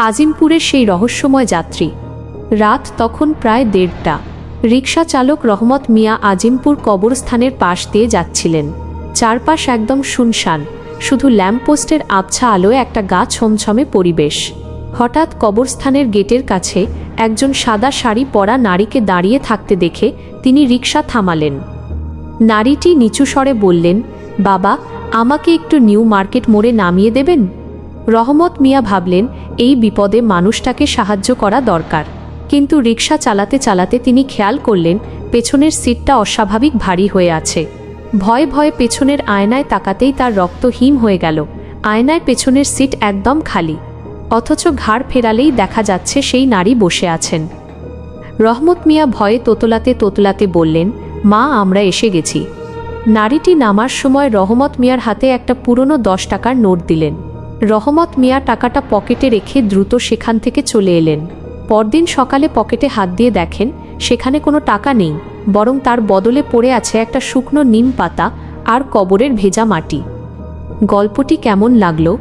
আজিমপুরের সেই রহস্যময় যাত্রী। রাত তখন প্রায় 1:30টা। রিকশা চালক রহমত মিয়া আজিমপুর কবরস্থানের পাশ দিয়ে যাচ্ছিলেন। চারপাশ একদম শুনশান, শুধু ল্যাম্পপোস্টের আবছা আলোয় একটা গা ছমছমে পরিবেশ। হঠাৎ কবরস্থানের গেটের কাছে একজন সাদা শাড়ি পরা নারীকে দাঁড়িয়ে থাকতে দেখে তিনি রিকশা থামালেন। নারীটি নিচু স্বরে বললেন, বাবা, আমাকে একটু নিউ মার্কেট মোড়ে নামিয়ে দেবেন? রহমত মিয়া ভাবলেন এই বিপদে মানুষটাকে সাহায্য করা দরকার, কিন্তু রিকশা চালাতে চালাতে তিনি খেয়াল করলেন পেছনের সিটটা অস্বাভাবিক ভারী হয়ে আছে। ভয়ে ভয়ে পেছনের আয়নায় তাকাতেই তার রক্ত হিম হয়ে গেল। আয়নায় পেছনের সিট একদম খালি, অথচ ঘাড় ফেরালেই দেখা যাচ্ছে সেই নারী বসে আছেন। রহমত মিয়া ভয়ে তোতলাতে তোতলাতে বললেন, মা, আমরা এসে গেছি। নারীটি নামার সময় রহমত মিয়ার হাতে একটা পুরনো 10 টাকার নোট দিলেন। রহমত মিয়া টাকাটা পকেটে রেখে দ্রুত সেখান থেকে চলে এলেন। পরদিন সকালে পকেটে হাত দিয়ে দেখেন সেখানে কোনো টাকা নেই, বরং তার বদলে পড়ে আছে একটা শুকনো নিম পাতা আর কবরের ভেজা মাটি। গল্পটি কেমন লাগলো